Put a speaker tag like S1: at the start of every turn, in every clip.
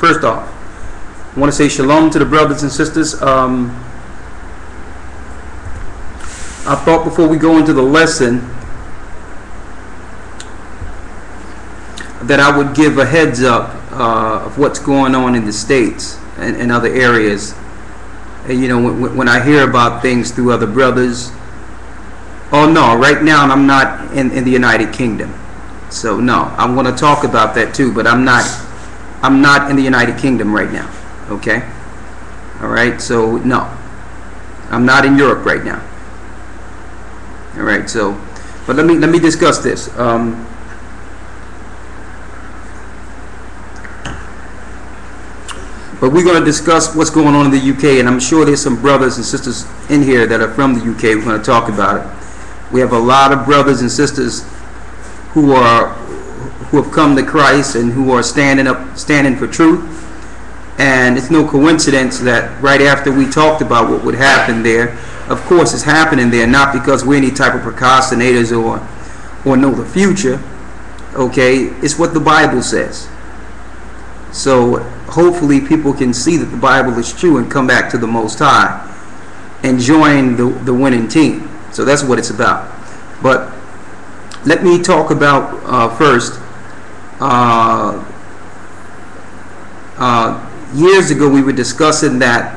S1: First off, I want to say shalom to the brothers and sisters. I thought before we go into the lesson that I would give a heads up of what's going on in the States and other areas. And, you know, when I hear about things through other brothers, oh no, right now I'm not in the United Kingdom. So no, I'm going to talk about that too, but I'm not in the United Kingdom right now. Okay? All right? So no. I'm not in Europe right now. All right? So but let me discuss this. But we're going to discuss what's going on in the UK, and I'm sure there's some brothers and sisters in here that are from the UK. We're going to talk about it. We have a lot of brothers and sisters who have come to Christ and who are standing for truth. And it's no coincidence that right after we talked about what would happen there, of course it's happening there, not because we're any type of procrastinators or know the future. Okay, it's what the Bible says. So hopefully people can see that the Bible is true and come back to the Most High and join the winning team. So that's what it's about. But let me talk about first. Years ago we were discussing that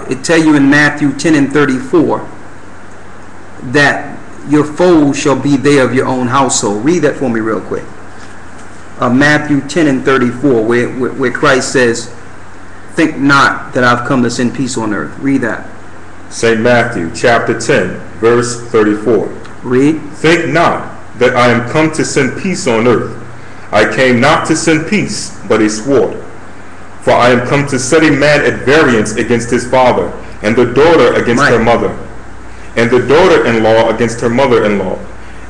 S1: it tell you in Matthew 10 and 34 that your foes shall be they of your own household. Read that for me real quick. Matthew 10 and 34, where Christ says, "Think not that I've come to send peace on earth." Read that.
S2: St. Matthew chapter 10, verse 34.
S1: Read.
S2: "Think not that I am come to send peace on earth. I came not to send peace, but a sword. For I am come to set a man at variance against his father, and the daughter against her mother, and the daughter-in-law against her mother-in-law.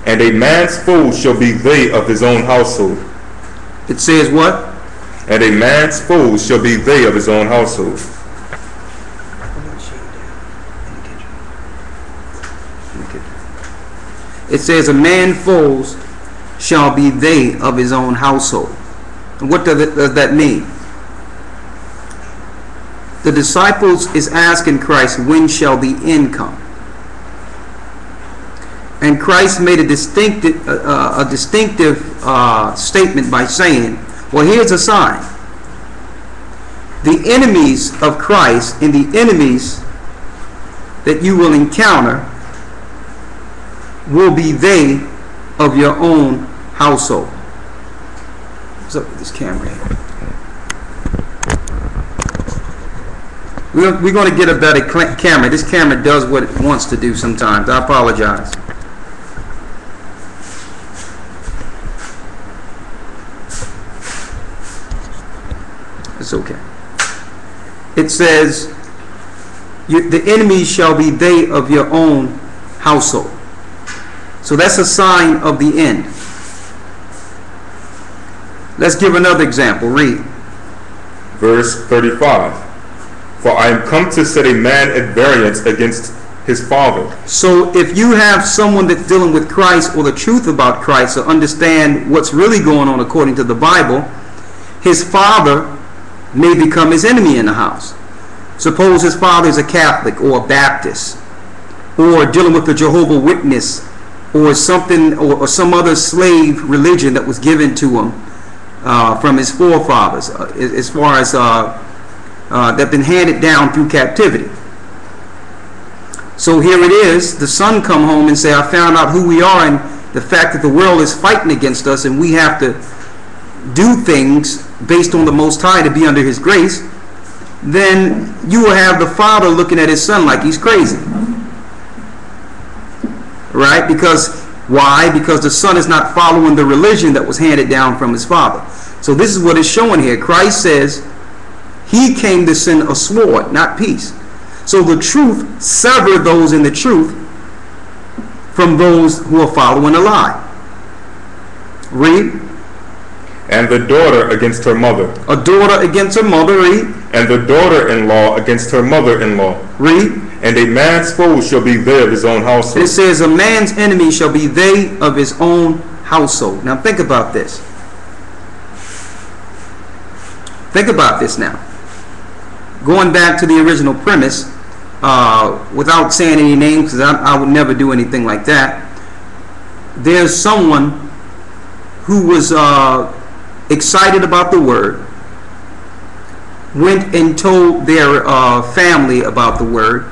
S2: And a man's foes shall be they of his own household."
S1: It says what?
S2: "And a man's foes shall be they of his own household."
S1: It says a man's foes shall be they of his own household. And what does that mean? The disciples is asking Christ, when shall the end come? And Christ made a distinctive statement by saying, well, here's a sign. The enemies of Christ and the enemies that you will encounter will be they of your own household. What's up with this camera here? We're going to get a better camera. This camera does what it wants to do sometimes. I apologize. It's okay. It says, the enemies shall be they of your own household. So that's a sign of the end. Let's give another example. Read.
S2: Verse 35. "For I am come to set a man at variance against his father."
S1: So if you have someone that's dealing with Christ or the truth about Christ, or understand what's really going on according to the Bible, his father may become his enemy in the house. Suppose his father is a Catholic or a Baptist, or dealing with the Jehovah's Witness, or something, or some other slave religion that was given to him from his forefathers, as far as that been handed down through captivity. So here it is, the son come home and say, I found out who we are, and the fact that the world is fighting against us, and we have to do things based on the Most High to be under his grace. Then you will have the father looking at his son like he's crazy. Right? Because, why? Because the son is not following the religion that was handed down from his father. So this is what it's showing here. Christ says he came to send a sword, not peace. So the truth, sever those in the truth from those who are following a lie. Read.
S2: "And the daughter against her mother."
S1: A daughter against her mother. Read.
S2: "And the daughter-in-law against her mother-in-law."
S1: Read.
S2: "And a man's foe shall be they of his own household."
S1: It says a man's enemy shall be they of his own household. Now think about this. Think about this now. Going back to the original premise, without saying any names, because I would never do anything like that. There's someone who was excited about the word, went and told their family about the word,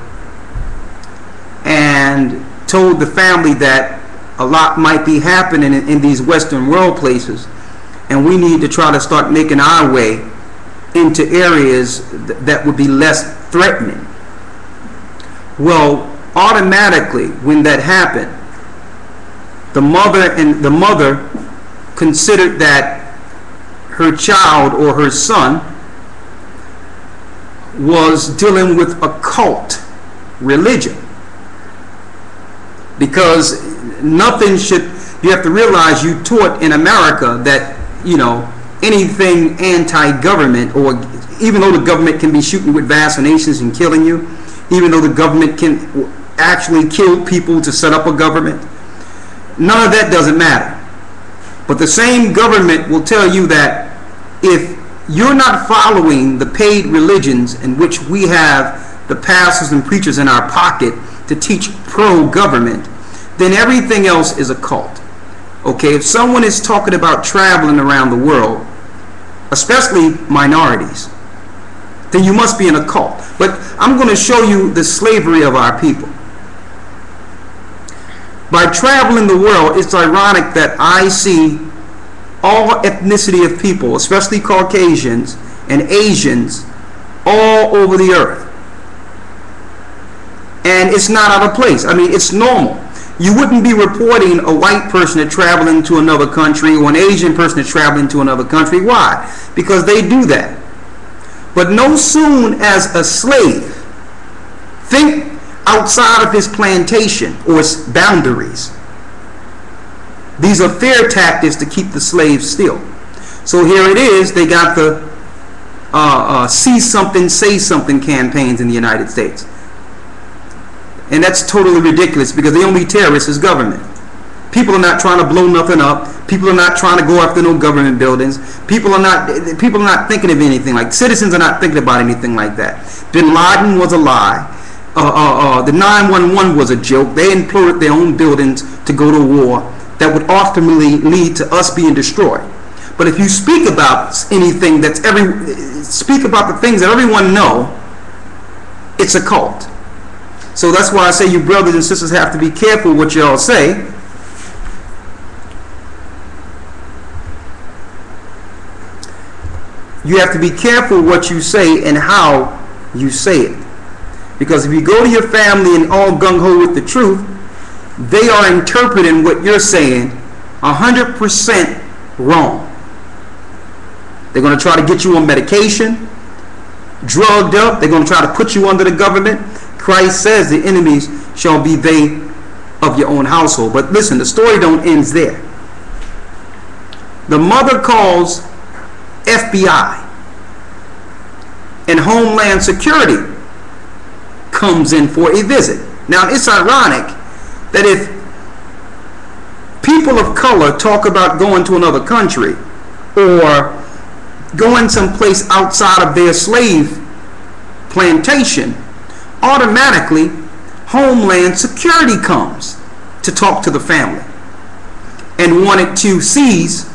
S1: and told the family that a lot might be happening in these Western world places, and we need to try to start making our way into areas that would be less threatening. Well, automatically when that happened, the mother considered that her child or her son was dealing with a cult religion, because nothing should, you have to realize, you taught in America that, you know, anything anti-government, or even though the government can be shooting with vaccinations and killing you, even though the government can actually kill people to set up a government, none of that doesn't matter. But the same government will tell you that if you're not following the paid religions in which we have the pastors and preachers in our pocket to teach pro-government, then everything else is a cult. Okay, if someone is talking about traveling around the world, especially minorities, then you must be in a cult. But I'm going to show you the slavery of our people. By traveling the world, it's ironic that I see all ethnicity of people, especially Caucasians and Asians, all over the earth. And it's not out of place. I mean, it's normal. You wouldn't be reporting a white person that's traveling to another country or an Asian person that's traveling to another country. Why? Because they do that. But no soon as a slave think outside of his plantation or its boundaries. These are fair tactics to keep the slaves still. So here it is, they got the see something, say something campaigns in the United States. And that's totally ridiculous, because the only terrorist is government. People are not trying to blow nothing up. People are not trying to go after no government buildings. People are not thinking of anything like, citizens are not thinking about anything like that. Bin Laden was a lie. The 911 was a joke. They imploded their own buildings to go to war that would ultimately lead to us being destroyed. But if you speak about anything speak about the things that everyone know, it's a cult. So that's why I say you brothers and sisters have to be careful what y'all say. You have to be careful what you say and how you say it. Because if you go to your family and all gung-ho with the truth, they are interpreting what you're saying 100% wrong. They're going to try to get you on medication, drugged up. They're going to try to put you under the government. Christ says the enemies shall be they of your own household. But listen, the story don't end there. The mother calls FBI, and Homeland Security comes in for a visit. Now, it's ironic that if people of color talk about going to another country or going someplace outside of their slave plantation, automatically Homeland Security comes to talk to the family and wanted to seize